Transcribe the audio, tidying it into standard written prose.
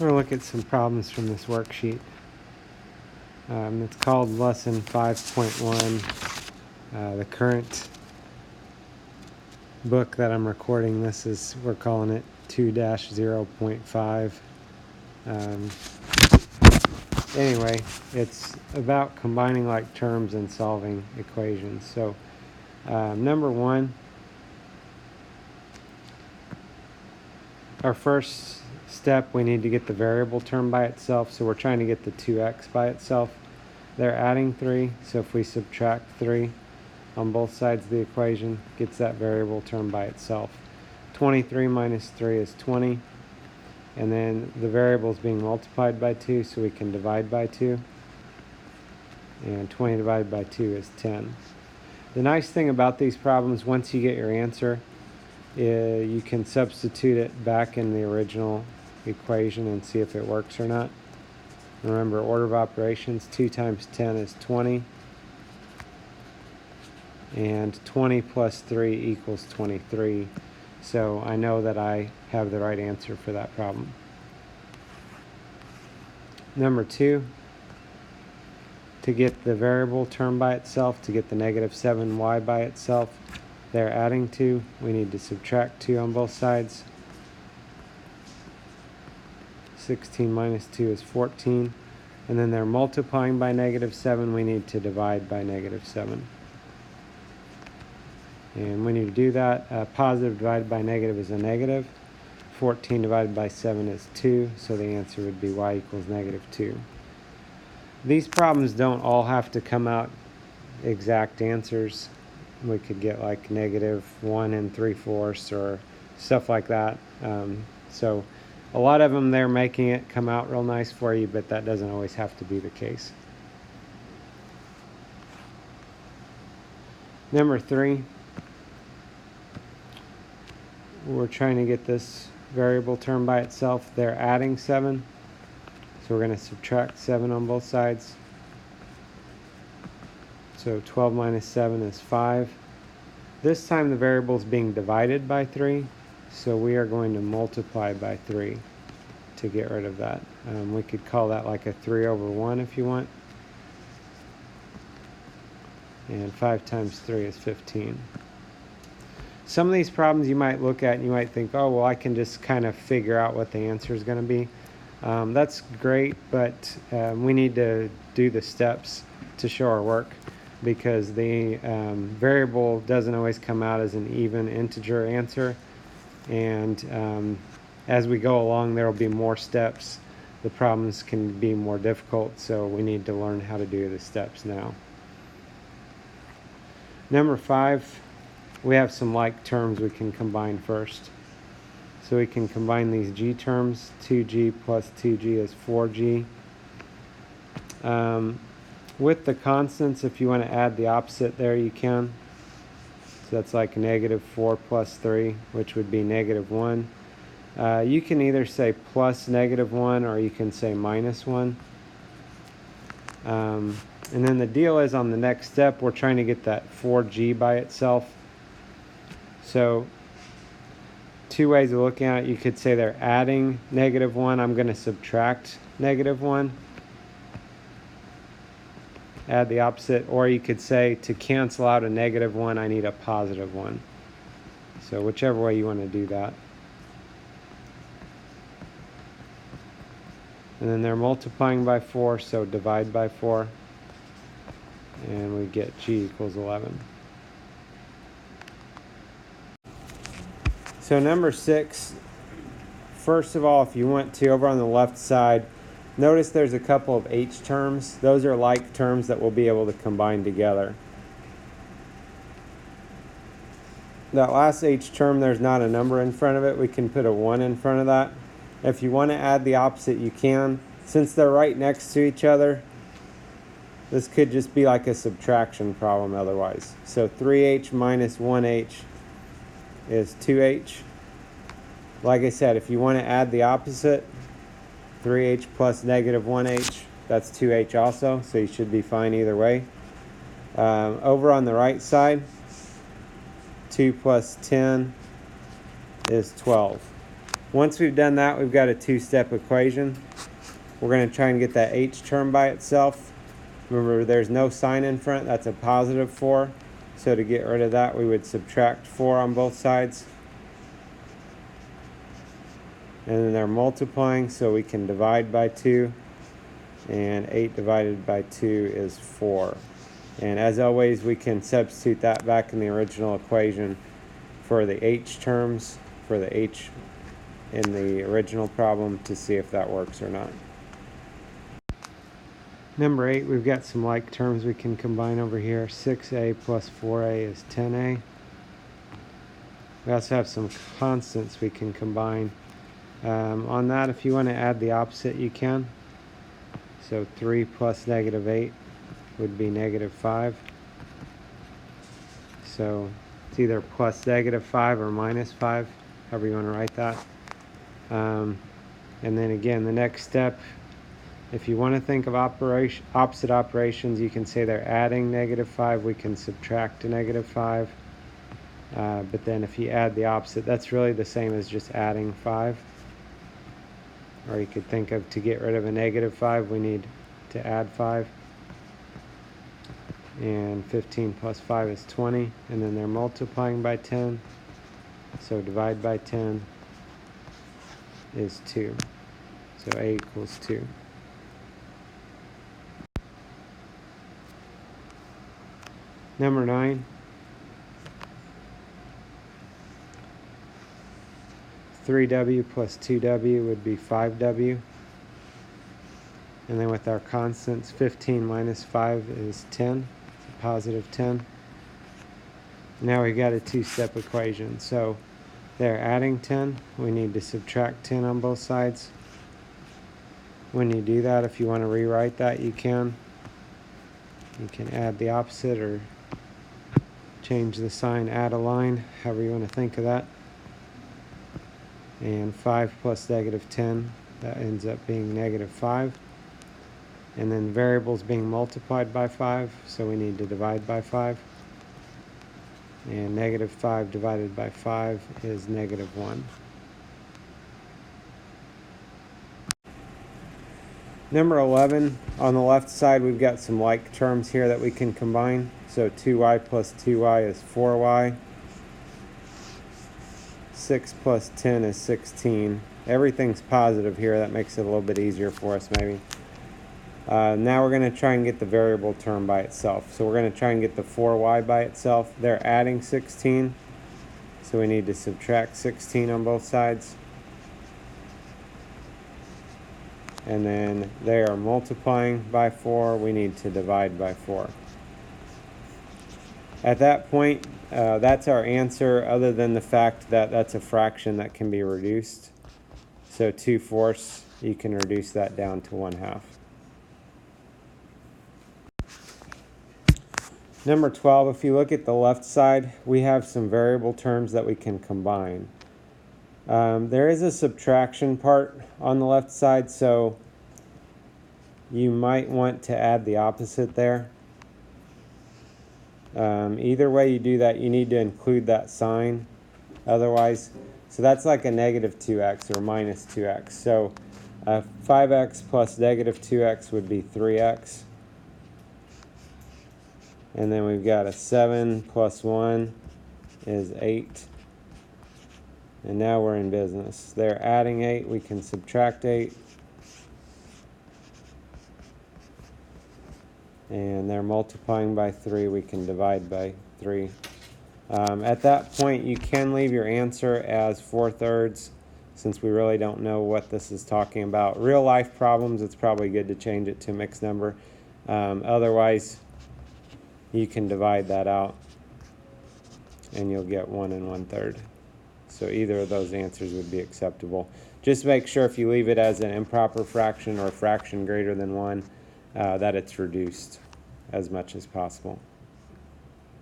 We're going to look at some problems from this worksheet. It's called Lesson 5.1. The current book that I'm recording this is, we're calling it 2-0.5. Anyway, it's about combining like terms and solving equations. So number one, our first step, we need to get the variable term by itself. So we're trying to get the 2x by itself. They're adding 3, so if we subtract 3 on both sides of the equation, gets that variable term by itself. 23 minus 3 is 20, and then the variable is being multiplied by 2, so we can divide by 2, and 20 divided by 2 is 10. The nice thing about these problems, once you get your answer, you can substitute it back in the original equation and see if it works or not. Remember, order of operations, 2 times 10 is 20, and 20 plus 3 equals 23. So I know that I have the right answer for that problem. Number 2, to get the variable term by itself, to get the negative 7y by itself, they're adding 2. We need to subtract 2 on both sides. 16 minus 2 is 14. And then they're multiplying by negative 7. We need to divide by negative 7. And when you do that, positive divided by negative is a negative. 14 divided by 7 is 2. So the answer would be y equals negative 2. These problems don't all have to come out exact answers. We could get like negative 1 3/4 or stuff like that. So a lot of them, they're making it come out real nice for you, but that doesn't always have to be the case. Number 3, we're trying to get this variable term by itself. They're adding 7, so we're going to subtract 7 on both sides. So 12 minus 7 is 5. This time the variable is being divided by 3, so we are going to multiply by 3 to get rid of that. We could call that like a 3/1 if you want. And 5 times 3 is 15. Some of these problems you might look at and you might think, oh, well, I can just kind of figure out what the answer is going to be. That's great, but we need to do the steps to show our work, because the variable doesn't always come out as an even integer answer, and as we go along there will be more steps. The problems can be more difficult, so we need to learn how to do the steps now. Number 5, we have some like terms we can combine first. So we can combine these g terms. 2g plus 2g is 4g. With the constants, if you want to add the opposite there, you can. So that's like negative 4 plus 3, which would be negative 1. You can either say plus negative 1 or you can say minus 1. And then the deal is, on the next step, we're trying to get that 4g by itself. So 2 ways of looking at it. You could say they're adding negative 1. I'm going to subtract negative 1. Add the opposite. Or you could say, to cancel out a negative 1, I need a positive 1. So whichever way you want to do that. And then they're multiplying by 4, so divide by 4. And we get g equals 11. So number 6, first of all, if you want to, over on the left side, notice there's a couple of h terms. Those are like terms that we'll be able to combine together. That last h term, there's not a number in front of it. We can put a 1 in front of that. If you want to add the opposite, you can. Since they're right next to each other, this could just be like a subtraction problem otherwise. So 3h minus 1h is 2h. Like I said, if you want to add the opposite, 3h plus negative 1h, that's 2h also, so you should be fine either way. Over on the right side, 2 plus 10 is 12. Once we've done that, we've got a two-step equation. We're going to try and get that h term by itself. Remember, there's no sign in front. That's a positive 4. So to get rid of that, we would subtract 4 on both sides. And then they're multiplying, so we can divide by 2. And 8 divided by 2 is 4. And as always, we can substitute that back in the original equation for the h terms, for the h in the original problem, to see if that works or not. Number 8, we've got some like terms we can combine over here. 6a plus 4a is 10a. We also have some constants we can combine. On that, if you want to add the opposite, you can. So 3 plus negative 8 would be negative 5. So it's either plus negative 5 or minus 5, however you want to write that. And then again, the next step, if you want to think of opposite operations, you can say they're adding negative 5, we can subtract a negative 5. But then if you add the opposite, that's really the same as just adding 5. Or you could think of, to get rid of a negative 5, we need to add 5. And 15 plus 5 is 20. And then they're multiplying by 10. So divide by 10 is 2. So a equals 2. Number 9. 3w plus 2w would be 5w. And then with our constants, 15 minus 5 is 10. It's a positive 10. Now we've got a two-step equation. So they're adding 10. We need to subtract 10 on both sides. When you do that, if you want to rewrite that, you can. You can add the opposite or change the sign, add a line, however you want to think of that. And 5 plus negative 10, that ends up being negative 5. And then the variable's being multiplied by 5, so we need to divide by 5. And negative 5 divided by 5 is negative 1. Number 11, on the left side, we've got some like terms here that we can combine. So 2y plus 2y is 4y. 6 plus 10 is 16. Everything's positive here. That makes it a little bit easier for us maybe. Now we're going to try and get the variable term by itself. So we're going to try and get the 4y by itself. They're adding 16. So we need to subtract 16 on both sides. And then they are multiplying by 4. We need to divide by 4. At that point, that's our answer, other than the fact that that's a fraction that can be reduced. So 2/4, you can reduce that down to 1/2. Number 12, if you look at the left side, we have some variable terms that we can combine. There is a subtraction part on the left side, so you might want to add the opposite there. Either way you do that, you need to include that sign. Otherwise, so that's like a negative 2x or minus 2x. So 5x plus negative 2x would be 3x. And then we've got a 7 plus 1 is 8. And now we're in business. They're adding 8. We can subtract 8. And they're multiplying by 3. We can divide by 3. At that point, you can leave your answer as 4/3, since we really don't know what this is talking about. Real life problems, it's probably good to change it to a mixed number. Otherwise, you can divide that out and you'll get 1 1/3. So either of those answers would be acceptable. Just make sure if you leave it as an improper fraction or a fraction greater than 1, that it's reduced as much as possible.